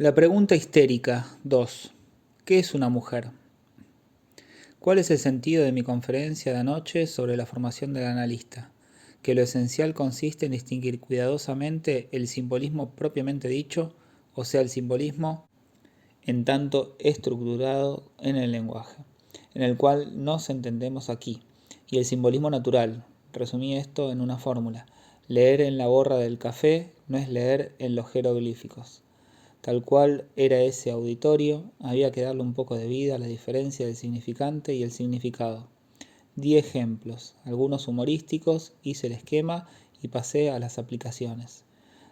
La pregunta histérica 2. ¿Qué es una mujer? ¿Cuál es el sentido de mi conferencia de anoche sobre la formación del analista? Que lo esencial consiste en distinguir cuidadosamente el simbolismo propiamente dicho, o sea, el simbolismo en tanto estructurado en el lenguaje, en el cual nos entendemos aquí, y el simbolismo natural. Resumí esto en una fórmula. Leer en la borra del café no es leer en los jeroglíficos. Tal cual era ese auditorio, había que darle un poco de vida a la diferencia del significante y el significado. Di ejemplos, algunos humorísticos, hice el esquema y pasé a las aplicaciones.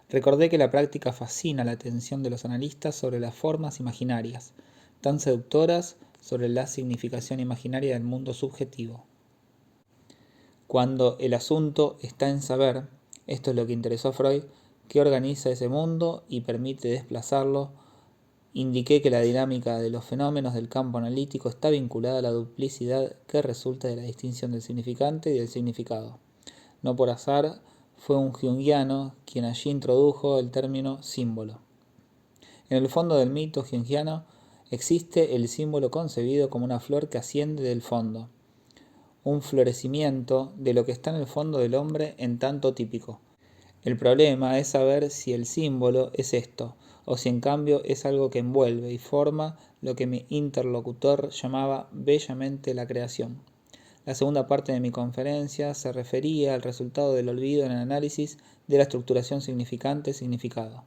Recordé que la práctica fascina la atención de los analistas sobre las formas imaginarias, tan seductoras sobre la significación imaginaria del mundo subjetivo. Cuando el asunto está en saber, esto es lo que interesó a Freud, qué organiza ese mundo y permite desplazarlo, indiqué que la dinámica de los fenómenos del campo analítico está vinculada a la duplicidad que resulta de la distinción del significante y del significado. No por azar, fue un junguiano quien allí introdujo el término símbolo. En el fondo del mito junguiano existe el símbolo concebido como una flor que asciende del fondo, un florecimiento de lo que está en el fondo del hombre en tanto típico. El problema es saber si el símbolo es esto, o si en cambio es algo que envuelve y forma lo que mi interlocutor llamaba bellamente la creación. La segunda parte de mi conferencia se refería al resultado del olvido en el análisis de la estructuración significante-significado.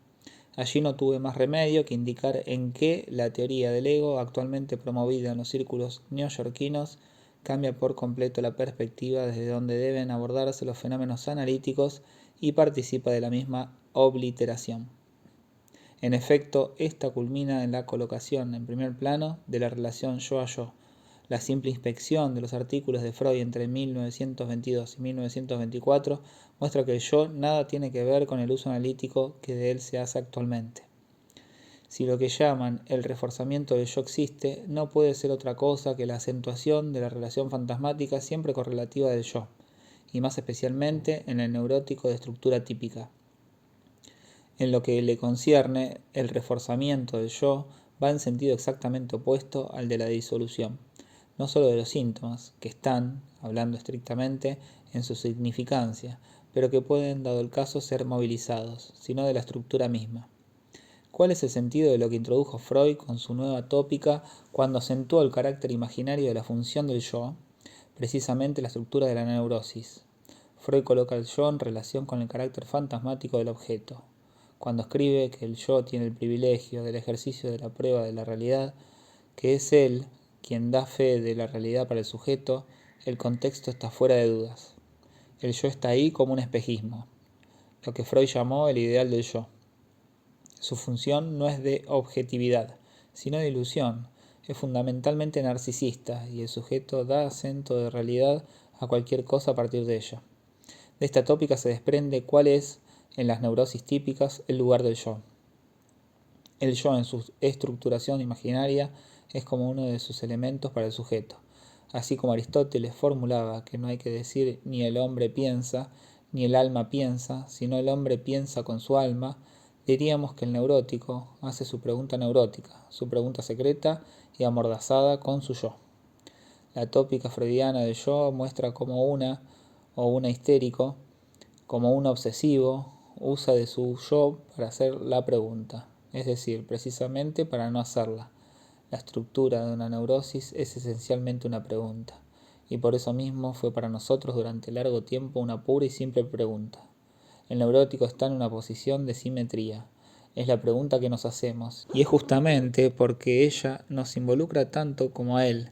Allí no tuve más remedio que indicar en qué la teoría del ego, actualmente promovida en los círculos neoyorquinos, cambia por completo la perspectiva desde donde deben abordarse los fenómenos analíticos y participa de la misma obliteración. En efecto, esta culmina en la colocación en primer plano de la relación yo a yo. La simple inspección de los artículos de Freud entre 1922 y 1924 muestra que el yo nada tiene que ver con el uso analítico que de él se hace actualmente. Si lo que llaman el reforzamiento del yo existe, no puede ser otra cosa que la acentuación de la relación fantasmática siempre correlativa del yo, y más especialmente en el neurótico de estructura típica. En lo que le concierne, el reforzamiento del yo va en sentido exactamente opuesto al de la disolución, no solo de los síntomas, que están, hablando estrictamente, en su significancia, pero que pueden, dado el caso, ser movilizados, sino de la estructura misma. ¿Cuál es el sentido de lo que introdujo Freud con su nueva tópica cuando acentuó el carácter imaginario de la función del yo? Precisamente la estructura de la neurosis. Freud coloca el yo en relación con el carácter fantasmático del objeto. Cuando escribe que el yo tiene el privilegio del ejercicio de la prueba de la realidad, que es él quien da fe de la realidad para el sujeto, el contexto está fuera de dudas. El yo está ahí como un espejismo, lo que Freud llamó el ideal del yo. Su función no es de objetividad, sino de ilusión, es fundamentalmente narcisista y el sujeto da acento de realidad a cualquier cosa a partir de ella. De esta tópica se desprende cuál es, en las neurosis típicas, el lugar del yo. El yo en su estructuración imaginaria es como uno de sus elementos para el sujeto. Así como Aristóteles formulaba que no hay que decir ni el hombre piensa, ni el alma piensa, sino el hombre piensa con su alma, diríamos que el neurótico hace su pregunta neurótica, su pregunta secreta y amordazada con su yo. La tópica freudiana del yo muestra como una histérico, como un obsesivo, usa de su yo para hacer la pregunta, es decir, precisamente para no hacerla. La estructura de una neurosis es esencialmente una pregunta, y por eso mismo fue para nosotros durante largo tiempo una pura y simple pregunta. El neurótico está en una posición de simetría. Es la pregunta que nos hacemos, y es justamente porque ella nos involucra tanto como a él,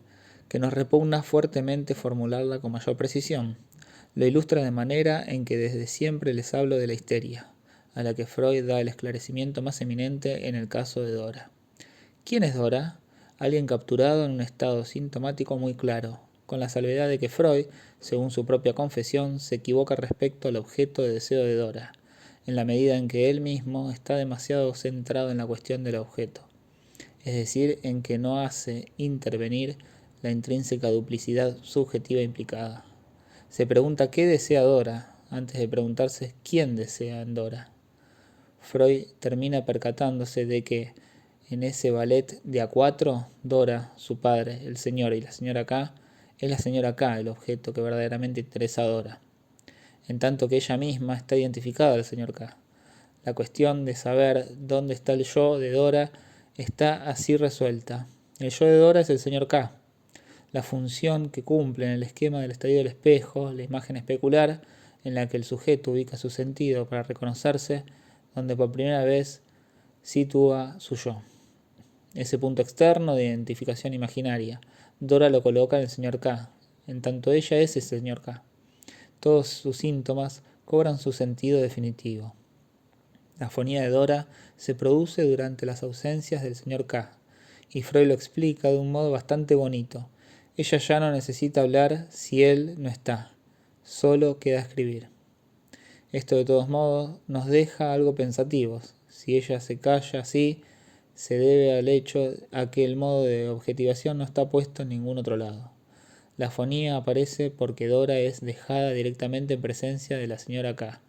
que nos repugna fuertemente formularla con mayor precisión. Lo ilustra de manera en que desde siempre les hablo de la histeria, a la que Freud da el esclarecimiento más eminente en el caso de Dora. ¿Quién es Dora? Alguien capturado en un estado sintomático muy claro, con la salvedad de que Freud, según su propia confesión, se equivoca respecto al objeto de deseo de Dora, en la medida en que él mismo está demasiado centrado en la cuestión del objeto, es decir, en que no hace intervenir la intrínseca duplicidad subjetiva implicada. Se pregunta qué desea Dora, antes de preguntarse quién desea en Dora. Freud termina percatándose de que, en ese ballet de A4, Dora, su padre, el señor y la señora K, es la señora K el objeto que verdaderamente interesa a Dora, en tanto que ella misma está identificada al señor K. La cuestión de saber dónde está el yo de Dora está así resuelta. El yo de Dora es el señor K. La función que cumple en el esquema del estadio del espejo, la imagen especular, en la que el sujeto ubica su sentido para reconocerse, donde por primera vez sitúa su yo. Ese punto externo de identificación imaginaria, Dora lo coloca en el señor K, en tanto ella es ese señor K. Todos sus síntomas cobran su sentido definitivo. La afonía de Dora se produce durante las ausencias del señor K, y Freud lo explica de un modo bastante bonito. Ella ya no necesita hablar si él no está, solo queda escribir. Esto de todos modos nos deja algo pensativos. Si ella se calla así, se debe al hecho a que el modo de objetivación no está puesto en ningún otro lado. La afonía aparece porque Dora es dejada directamente en presencia de la señora K.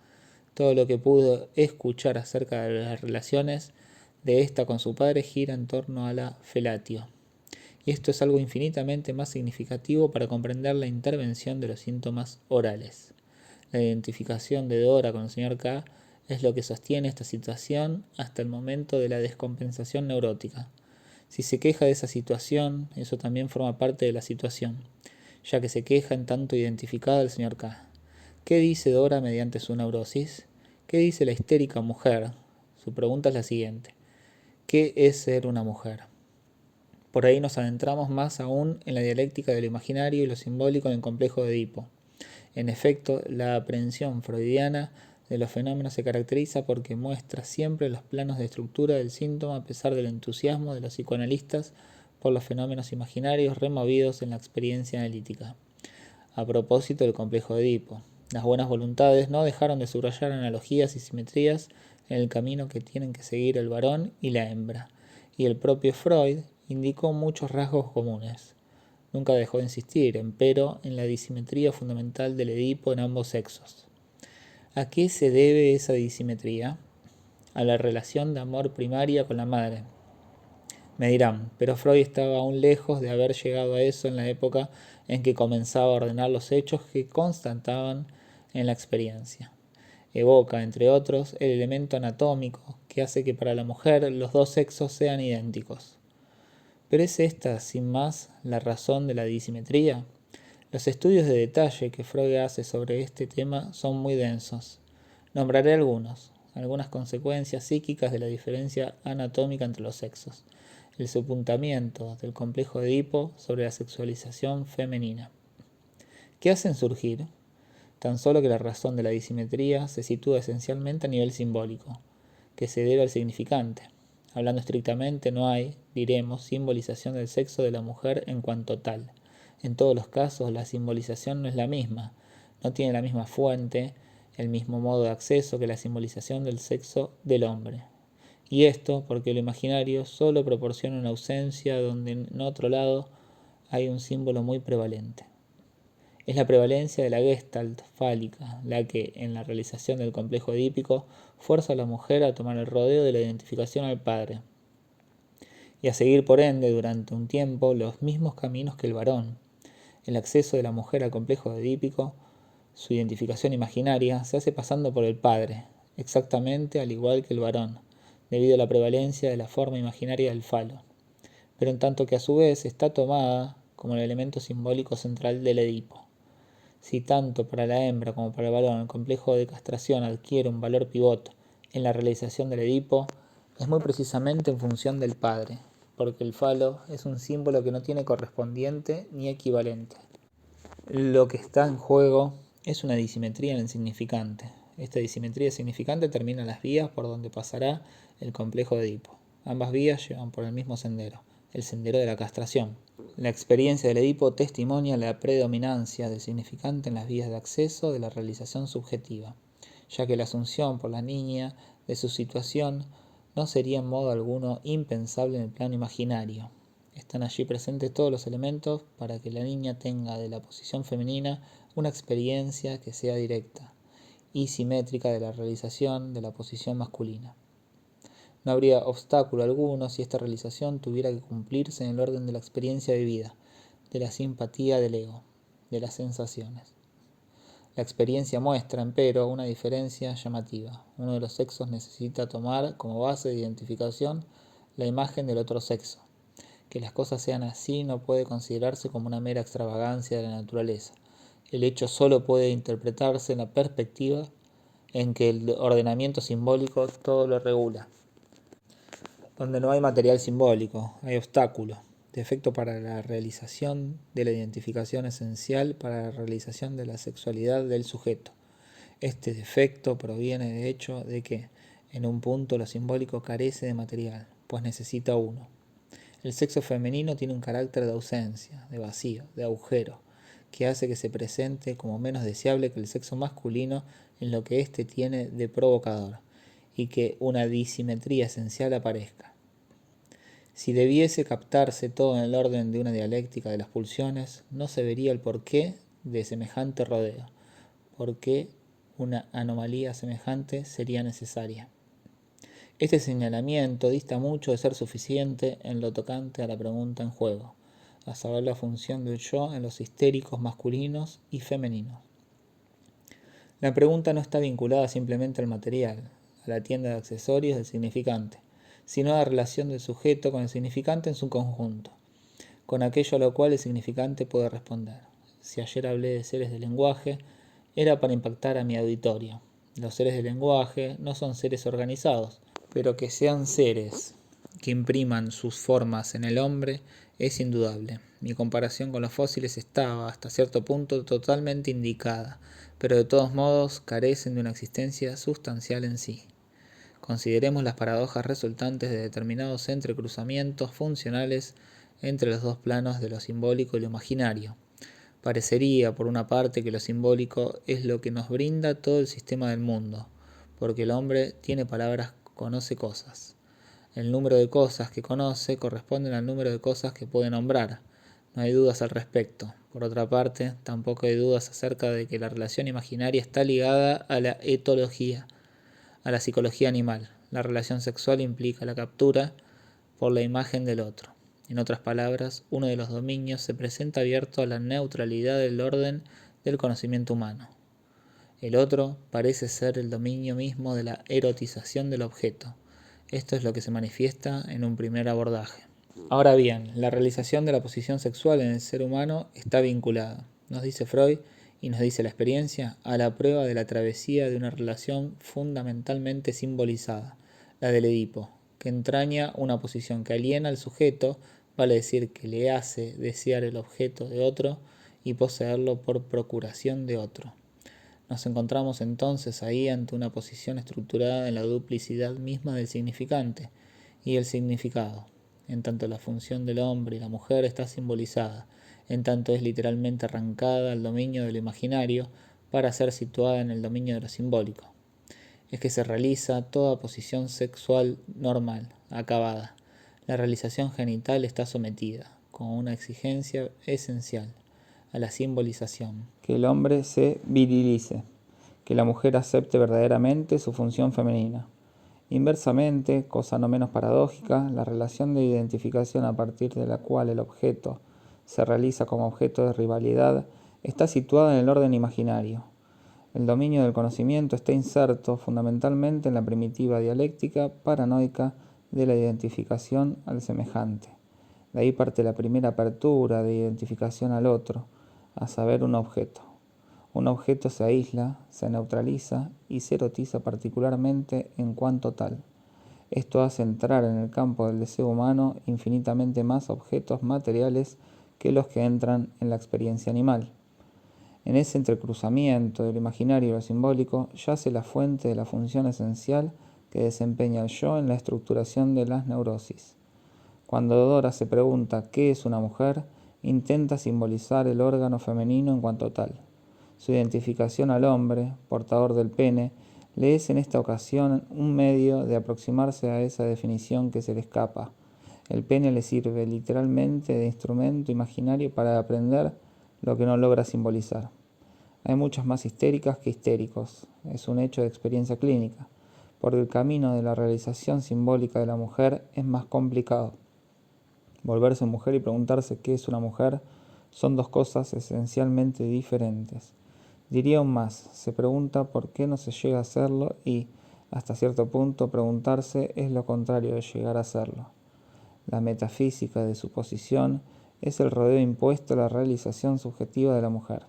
Todo lo que pudo escuchar acerca de las relaciones de esta con su padre gira en torno a la felatio. Y esto es algo infinitamente más significativo para comprender la intervención de los síntomas orales. La identificación de Dora con el señor K es lo que sostiene esta situación hasta el momento de la descompensación neurótica. Si se queja de esa situación, eso también forma parte de la situación, ya que se queja en tanto identificada al señor K. ¿Qué dice Dora mediante su neurosis? ¿Qué dice la histérica mujer? Su pregunta es la siguiente: ¿qué es ser una mujer? Por ahí nos adentramos más aún en la dialéctica de lo imaginario y lo simbólico en el complejo de Edipo. En efecto, la aprehensión freudiana de los fenómenos se caracteriza porque muestra siempre los planos de estructura del síntoma a pesar del entusiasmo de los psicoanalistas por los fenómenos imaginarios removidos en la experiencia analítica. A propósito del complejo de Edipo, las buenas voluntades no dejaron de subrayar analogías y simetrías en el camino que tienen que seguir el varón y la hembra, y el propio Freud indicó muchos rasgos comunes. Nunca dejó de insistir, empero, en la disimetría fundamental del Edipo en ambos sexos. ¿A qué se debe esa disimetría? A la relación de amor primaria con la madre. Me dirán, pero Freud estaba aún lejos de haber llegado a eso en la época en que comenzaba a ordenar los hechos que constataban en la experiencia. Evoca, entre otros, el elemento anatómico que hace que para la mujer los dos sexos sean idénticos. ¿Pero es esta, sin más, la razón de la disimetría? Los estudios de detalle que Freud hace sobre este tema son muy densos. Nombraré algunas consecuencias psíquicas de la diferencia anatómica entre los sexos. El sepultamiento del complejo de Edipo sobre la sexualización femenina. ¿Qué hacen surgir? Tan solo que la razón de la disimetría se sitúa esencialmente a nivel simbólico, que se debe al significante. Hablando estrictamente, no hay, diremos, simbolización del sexo de la mujer en cuanto tal. En todos los casos, la simbolización no es la misma, no tiene la misma fuente, el mismo modo de acceso que la simbolización del sexo del hombre. Y esto porque lo imaginario solo proporciona una ausencia donde en otro lado hay un símbolo muy prevalente. Es la prevalencia de la Gestalt fálica la que, en la realización del complejo edípico, fuerza a la mujer a tomar el rodeo de la identificación al padre, y a seguir por ende durante un tiempo los mismos caminos que el varón. El acceso de la mujer al complejo edípico, su identificación imaginaria, se hace pasando por el padre, exactamente al igual que el varón, debido a la prevalencia de la forma imaginaria del falo, pero en tanto que a su vez está tomada como el elemento simbólico central del Edipo. Si tanto para la hembra como para el varón el complejo de castración adquiere un valor pivot en la realización del Edipo, es muy precisamente en función del padre, porque el falo es un símbolo que no tiene correspondiente ni equivalente. Lo que está en juego es una disimetría en el significante. Esta disimetría significante termina en las vías por donde pasará el complejo de Edipo. Ambas vías llevan por el mismo sendero, el sendero de la castración. La experiencia del Edipo testimonia la predominancia del significante en las vías de acceso de la realización subjetiva, ya que la asunción por la niña de su situación no sería en modo alguno impensable en el plano imaginario. Están allí presentes todos los elementos para que la niña tenga de la posición femenina una experiencia que sea directa y simétrica de la realización de la posición masculina. No habría obstáculo alguno si esta realización tuviera que cumplirse en el orden de la experiencia vivida, de la simpatía del ego, de las sensaciones. La experiencia muestra, empero, una diferencia llamativa. Uno de los sexos necesita tomar como base de identificación la imagen del otro sexo. Que las cosas sean así no puede considerarse como una mera extravagancia de la naturaleza. El hecho solo puede interpretarse en la perspectiva en que el ordenamiento simbólico todo lo regula. Donde no hay material simbólico, hay obstáculo, defecto para la realización de la identificación esencial para la realización de la sexualidad del sujeto. Este defecto proviene de hecho de que, en un punto, lo simbólico carece de material, pues necesita uno. El sexo femenino tiene un carácter de ausencia, de vacío, de agujero, que hace que se presente como menos deseable que el sexo masculino en lo que éste tiene de provocador, y que una disimetría esencial aparezca. Si debiese captarse todo en el orden de una dialéctica de las pulsiones, no se vería el porqué de semejante rodeo, porque una anomalía semejante sería necesaria. Este señalamiento dista mucho de ser suficiente en lo tocante a la pregunta en juego, a saber la función del yo en los histéricos masculinos y femeninos. La pregunta no está vinculada simplemente al material, a la tienda de accesorios del significante, sino a la relación del sujeto con el significante en su conjunto, con aquello a lo cual el significante puede responder. Si ayer hablé de seres del lenguaje, era para impactar a mi auditorio. Los seres del lenguaje no son seres organizados, pero que sean seres que impriman sus formas en el hombre es indudable. Mi comparación con los fósiles estaba, hasta cierto punto, totalmente indicada, pero de todos modos carecen de una existencia sustancial en sí. Consideremos las paradojas resultantes de determinados entrecruzamientos funcionales entre los dos planos de lo simbólico y lo imaginario. Parecería, por una parte, que lo simbólico es lo que nos brinda todo el sistema del mundo, porque el hombre tiene palabras, conoce cosas. El número de cosas que conoce corresponde al número de cosas que puede nombrar. No hay dudas al respecto. Por otra parte, tampoco hay dudas acerca de que la relación imaginaria está ligada a la etología, a la psicología animal. La relación sexual implica la captura por la imagen del otro. En otras palabras, uno de los dominios se presenta abierto a la neutralidad del orden del conocimiento humano. El otro parece ser el dominio mismo de la erotización del objeto. Esto es lo que se manifiesta en un primer abordaje. Ahora bien, la realización de la posición sexual en el ser humano está vinculada, nos dice Freud y nos dice la experiencia, a la prueba de la travesía de una relación fundamentalmente simbolizada, la del Edipo, que entraña una posición que aliena al sujeto, vale decir que le hace desear el objeto de otro y poseerlo por procuración de otro. Nos encontramos entonces ahí ante una posición estructurada en la duplicidad misma del significante y el significado, en tanto la función del hombre y la mujer está simbolizada, en tanto es literalmente arrancada al dominio de lo imaginario para ser situada en el dominio de lo simbólico. Es que se realiza toda posición sexual normal, acabada. La realización genital está sometida, como una exigencia esencial, a la simbolización. Que el hombre se virilice, que la mujer acepte verdaderamente su función femenina. Inversamente, cosa no menos paradójica, la relación de identificación a partir de la cual el objeto se realiza como objeto de rivalidad está situada en el orden imaginario. El dominio del conocimiento está inserto fundamentalmente en la primitiva dialéctica paranoica de la identificación al semejante. De ahí parte la primera apertura de identificación al otro, a saber, un objeto. Un objeto se aísla, se neutraliza y se erotiza particularmente en cuanto tal. Esto hace entrar en el campo del deseo humano infinitamente más objetos materiales que los que entran en la experiencia animal. En ese entrecruzamiento del imaginario y lo simbólico yace la fuente de la función esencial que desempeña el yo en la estructuración de las neurosis. Cuando Dora se pregunta ¿qué es una mujer?, intenta simbolizar el órgano femenino en cuanto tal. Su identificación al hombre, portador del pene, le es en esta ocasión un medio de aproximarse a esa definición que se le escapa. El pene le sirve literalmente de instrumento imaginario para aprender lo que no logra simbolizar. Hay muchas más histéricas que histéricos, es un hecho de experiencia clínica, porque el camino de la realización simbólica de la mujer es más complicado. Volverse mujer y preguntarse qué es una mujer son dos cosas esencialmente diferentes. Diría aún más, se pregunta por qué no se llega a hacerlo y, hasta cierto punto, preguntarse es lo contrario de llegar a hacerlo. La metafísica de su posición es el rodeo impuesto a la realización subjetiva de la mujer.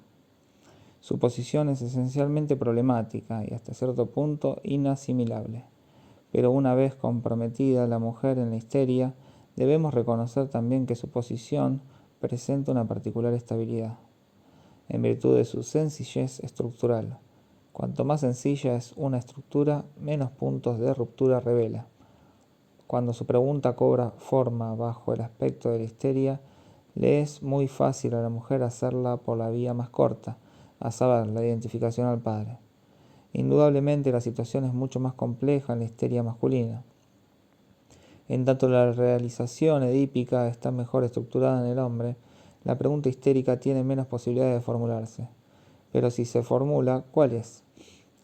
Su posición es esencialmente problemática y hasta cierto punto inasimilable. Pero una vez comprometida la mujer en la histeria, debemos reconocer también que su posición presenta una particular estabilidad, en virtud de su sencillez estructural. Cuanto más sencilla es una estructura, menos puntos de ruptura revela. Cuando su pregunta cobra forma bajo el aspecto de la histeria, le es muy fácil a la mujer hacerla por la vía más corta, a saber, la identificación al padre. Indudablemente la situación es mucho más compleja en la histeria masculina. En tanto la realización edípica está mejor estructurada en el hombre, la pregunta histérica tiene menos posibilidades de formularse. Pero si se formula, ¿cuál es?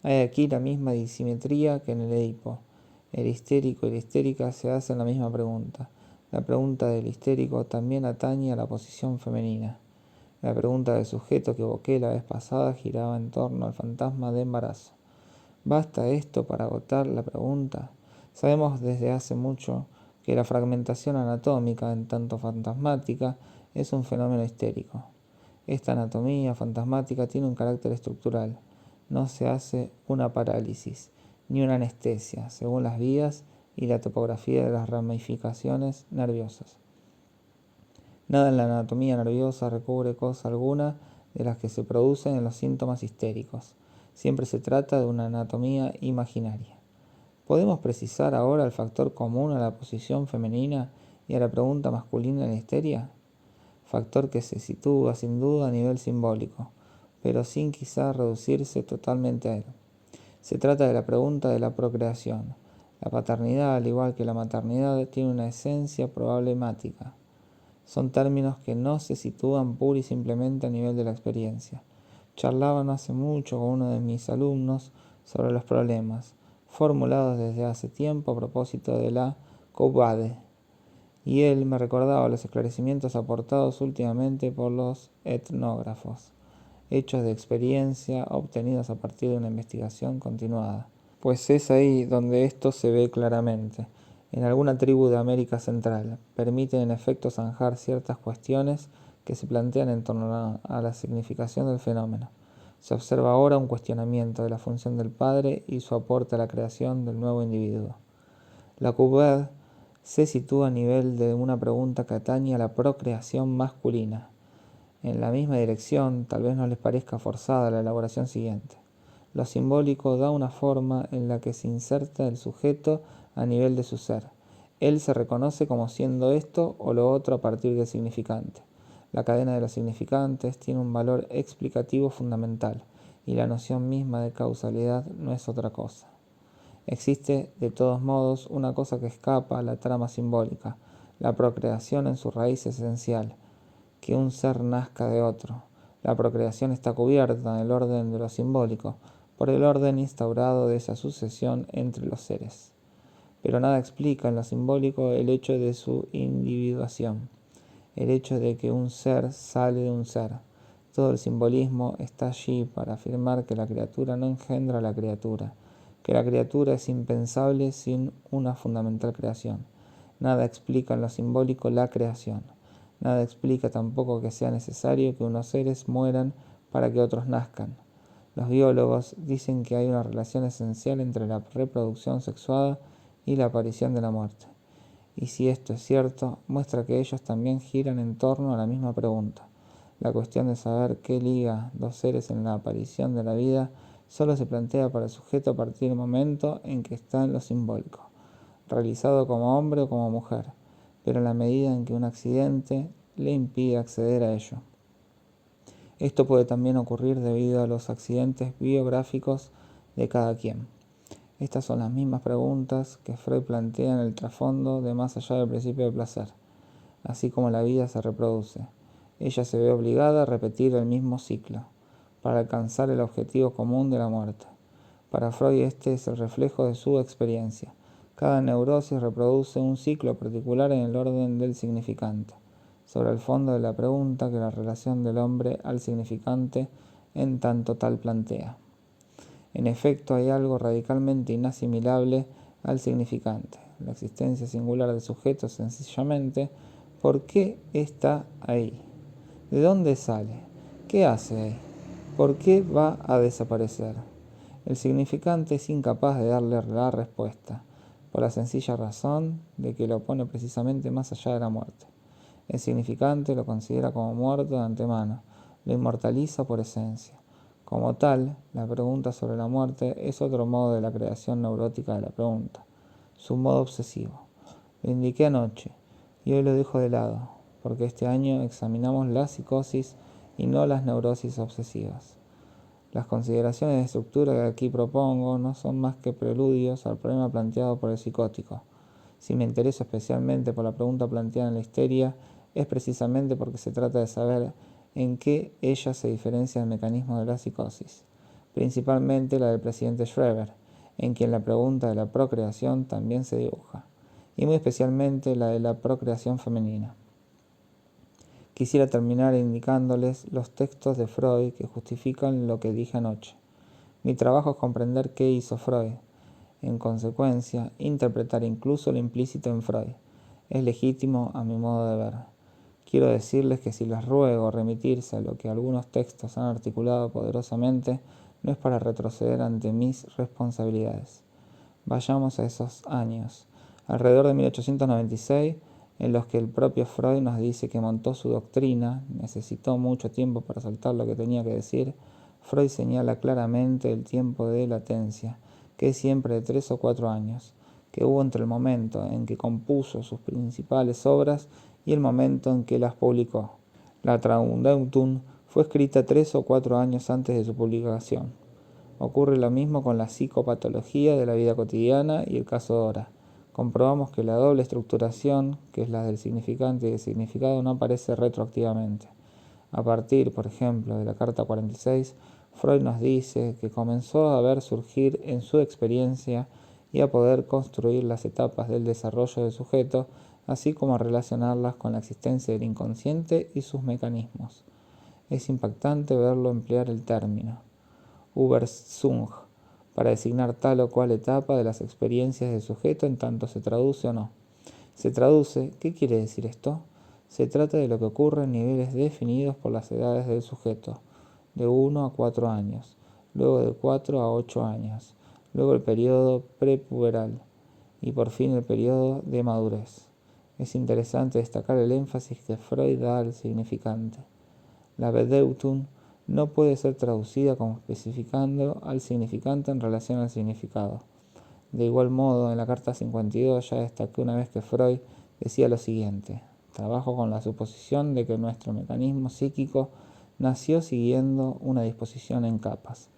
Hay aquí la misma disimetría que en el Edipo. El histérico y la histérica se hacen la misma pregunta. La pregunta del histérico también atañe a la posición femenina. La pregunta del sujeto que evoqué la vez pasada giraba en torno al fantasma de embarazo. ¿Basta esto para agotar la pregunta? Sabemos desde hace mucho que la fragmentación anatómica, en tanto fantasmática, es un fenómeno histérico. Esta anatomía fantasmática tiene un carácter estructural. No se hace una parálisis, ni una anestesia, según las vías y la topografía de las ramificaciones nerviosas. Nada en la anatomía nerviosa recubre cosa alguna de las que se producen en los síntomas histéricos. Siempre se trata de una anatomía imaginaria. ¿Podemos precisar ahora el factor común a la posición femenina y a la pregunta masculina en la histeria? Factor que se sitúa sin duda a nivel simbólico, pero sin quizá reducirse totalmente a él. Se trata de la pregunta de la procreación. La paternidad, al igual que la maternidad, tiene una esencia problemática. Son términos que no se sitúan pura y simplemente a nivel de la experiencia. Charlaba no hace mucho con uno de mis alumnos sobre los problemas, formulados desde hace tiempo a propósito de la Cobade, y él me recordaba los esclarecimientos aportados últimamente por los etnógrafos, hechos de experiencia obtenidos a partir de una investigación continuada. Pues es ahí donde esto se ve claramente. En alguna tribu de América Central permiten en efecto zanjar ciertas cuestiones que se plantean en torno a la significación del fenómeno. Se observa ahora un cuestionamiento de la función del padre y su aporte a la creación del nuevo individuo. La Cubed se sitúa a nivel de una pregunta que atañe a la procreación masculina. En la misma dirección, tal vez no les parezca forzada la elaboración siguiente. Lo simbólico da una forma en la que se inserta el sujeto a nivel de su ser. Él se reconoce como siendo esto o lo otro a partir del significante. La cadena de los significantes tiene un valor explicativo fundamental, y la noción misma de causalidad no es otra cosa. Existe, de todos modos, una cosa que escapa a la trama simbólica, la procreación en su raíz esencial, que un ser nazca de otro. La procreación está cubierta en el orden de lo simbólico, por el orden instaurado de esa sucesión entre los seres. Pero nada explica en lo simbólico el hecho de su individuación, el hecho de que un ser sale de un ser. Todo el simbolismo está allí para afirmar que la criatura no engendra a la criatura, que la criatura es impensable sin una fundamental creación. Nada explica en lo simbólico la creación. Nada explica tampoco que sea necesario que unos seres mueran para que otros nazcan. Los biólogos dicen que hay una relación esencial entre la reproducción sexuada y la aparición de la muerte. Y si esto es cierto, muestra que ellos también giran en torno a la misma pregunta. La cuestión de saber qué liga dos seres en la aparición de la vida solo se plantea para el sujeto a partir del momento en que está en lo simbólico, realizado como hombre o como mujer, pero en la medida en que un accidente le impide acceder a ello. Esto puede también ocurrir debido a los accidentes biográficos de cada quien. Estas son las mismas preguntas que Freud plantea en el trasfondo de Más allá del principio del placer. Así como la vida se reproduce, ella se ve obligada a repetir el mismo ciclo, para alcanzar el objetivo común de la muerte. Para Freud este es el reflejo de su experiencia. Cada neurosis reproduce un ciclo particular en el orden del significante, sobre el fondo de la pregunta que la relación del hombre al significante en tanto tal plantea. En efecto, hay algo radicalmente inasimilable al significante, la existencia singular del sujeto sencillamente. ¿Por qué está ahí? ¿De dónde sale? ¿Qué hace ahí? ¿Por qué va a desaparecer? El significante es incapaz de darle la respuesta, por la sencilla razón de que lo pone precisamente más allá de la muerte. El significante lo considera como muerto de antemano, lo inmortaliza por esencia. Como tal, la pregunta sobre la muerte es otro modo de la creación neurótica de la pregunta, su modo obsesivo. Lo indiqué anoche, y hoy lo dejo de lado, porque este año examinamos la psicosis y no las neurosis obsesivas. Las consideraciones de estructura que aquí propongo no son más que preludios al problema planteado por el psicótico. Si me intereso especialmente por la pregunta planteada en la histeria, es precisamente porque se trata de saber en qué ella se diferencia del mecanismo de la psicosis, principalmente la del presidente Schreber, en quien la pregunta de la procreación también se dibuja, y muy especialmente la de la procreación femenina. Quisiera terminar indicándoles los textos de Freud que justifican lo que dije anoche. Mi trabajo es comprender qué hizo Freud. En consecuencia, interpretar incluso lo implícito en Freud. Es legítimo a mi modo de ver. Quiero decirles que si les ruego remitirse a lo que algunos textos han articulado poderosamente, no es para retroceder ante mis responsabilidades. Vayamos a esos años, alrededor de 1896, en los que el propio Freud nos dice que montó su doctrina, necesitó mucho tiempo para soltar lo que tenía que decir. Freud señala claramente el tiempo de latencia, que es siempre de 3 o 4 años, que hubo entre el momento en que compuso sus principales obras y el momento en que las publicó. La Traumdeutung fue escrita 3 o 4 años antes de su publicación. Ocurre lo mismo con la psicopatología de la vida cotidiana y el caso Dora. Comprobamos que la doble estructuración, que es la del significante y del significado, no aparece retroactivamente. A partir, por ejemplo, de la carta 46, Freud nos dice que comenzó a ver surgir en su experiencia y a poder construir las etapas del desarrollo del sujeto, así como a relacionarlas con la existencia del inconsciente y sus mecanismos. Es impactante verlo emplear el término Überzeugung para designar tal o cual etapa de las experiencias del sujeto en tanto se traduce o no. Se traduce, ¿qué quiere decir esto? Se trata de lo que ocurre en niveles definidos por las edades del sujeto, de 1 a 4 años, luego de 4 a 8 años, luego el periodo prepuberal y por fin el periodo de madurez. Es interesante destacar el énfasis que Freud da al significante. La Bedeutung no puede ser traducida como especificando al significante en relación al significado. De igual modo, en la carta 52 ya destaqué una vez que Freud decía lo siguiente: trabajo con la suposición de que nuestro mecanismo psíquico nació siguiendo una disposición en capas,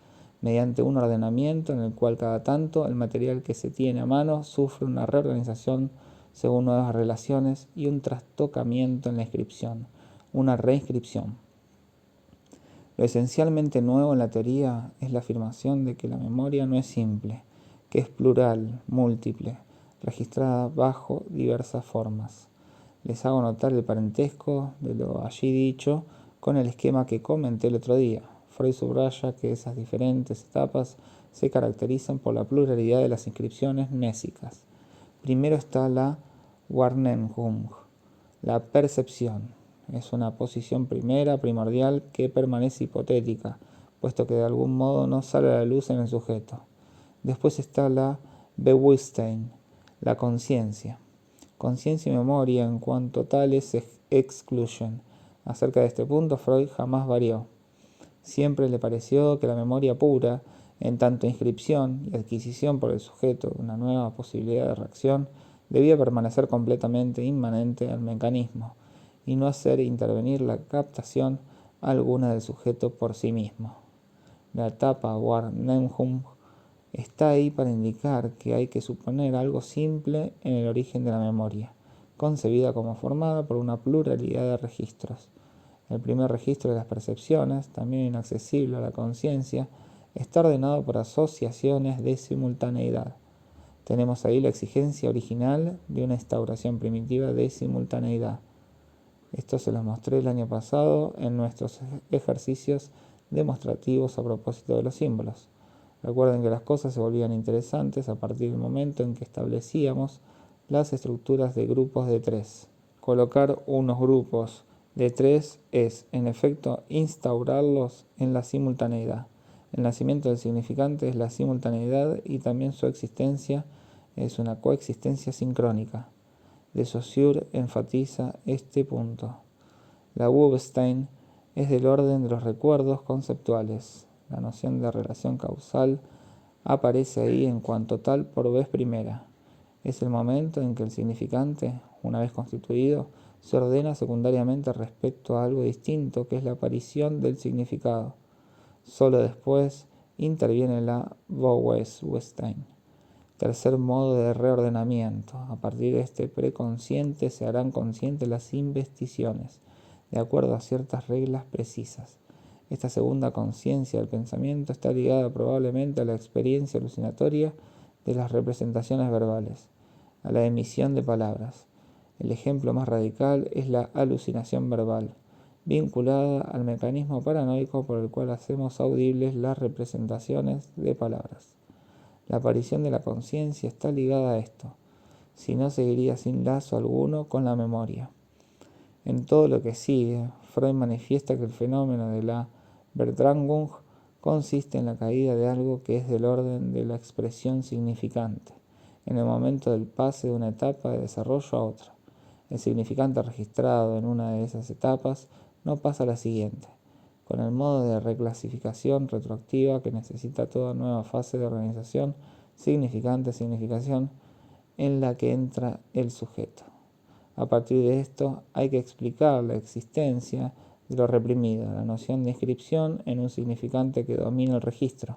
mediante un ordenamiento en el cual cada tanto el material que se tiene a mano sufre una reorganización según nuevas relaciones y un trastocamiento en la inscripción, una reinscripción. Lo esencialmente nuevo en la teoría es la afirmación de que la memoria no es simple, que es plural, múltiple, registrada bajo diversas formas. Les hago notar el parentesco de lo allí dicho con el esquema que comenté el otro día. Freud subraya que esas diferentes etapas se caracterizan por la pluralidad de las inscripciones mnésicas. Primero está la Wahrnehmung, la percepción. Es una posición primordial que permanece hipotética, puesto que de algún modo no sale a la luz en el sujeto. Después está la Bewusstsein, la conciencia. Conciencia y memoria en cuanto tales se excluyen. Acerca de este punto Freud jamás varió. Siempre le pareció que la memoria pura, en tanto inscripción y adquisición por el sujeto de una nueva posibilidad de reacción, debía permanecer completamente inmanente al mecanismo y no hacer intervenir la captación alguna del sujeto por sí mismo. La etapa Wahrnehmung está ahí para indicar que hay que suponer algo simple en el origen de la memoria, concebida como formada por una pluralidad de registros. El primer registro de las percepciones, también inaccesible a la conciencia, está ordenado por asociaciones de simultaneidad. Tenemos ahí la exigencia original de una instauración primitiva de simultaneidad. Esto se los mostré el año pasado en nuestros ejercicios demostrativos a propósito de los símbolos. Recuerden que las cosas se volvían interesantes a partir del momento en que establecíamos las estructuras de grupos de 3. Colocar unos grupos de 3 es, en efecto, instaurarlos en la simultaneidad. El nacimiento del significante es la simultaneidad y también su existencia es una coexistencia sincrónica. De Saussure enfatiza este punto. La Wettstein es del orden de los recuerdos conceptuales. La noción de relación causal aparece ahí en cuanto tal por vez primera. Es el momento en que el significante, una vez constituido, se ordena secundariamente respecto a algo distinto que es la aparición del significado. Solo después interviene la Wettstein. Tercer modo de reordenamiento. A partir de este preconsciente se harán conscientes las investiciones, de acuerdo a ciertas reglas precisas. Esta segunda conciencia del pensamiento está ligada probablemente a la experiencia alucinatoria de las representaciones verbales, a la emisión de palabras. El ejemplo más radical es la alucinación verbal, vinculada al mecanismo paranoico por el cual hacemos audibles las representaciones de palabras. La aparición de la conciencia está ligada a esto, si no seguiría sin lazo alguno con la memoria. En todo lo que sigue, Freud manifiesta que el fenómeno de la Verdrängung consiste en la caída de algo que es del orden de la expresión significante, en el momento del pase de una etapa de desarrollo a otra. El significante registrado en una de esas etapas no pasa a la siguiente, con el modo de reclasificación retroactiva que necesita toda nueva fase de organización significante-significación en la que entra el sujeto. A partir de esto hay que explicar la existencia de lo reprimido. La noción de inscripción en un significante que domina el registro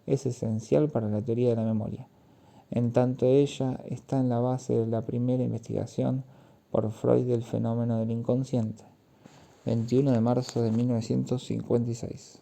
es esencial para la teoría de la memoria. En tanto ella está en la base de la primera investigación por Freud del fenómeno del inconsciente. 21 de marzo de 1956.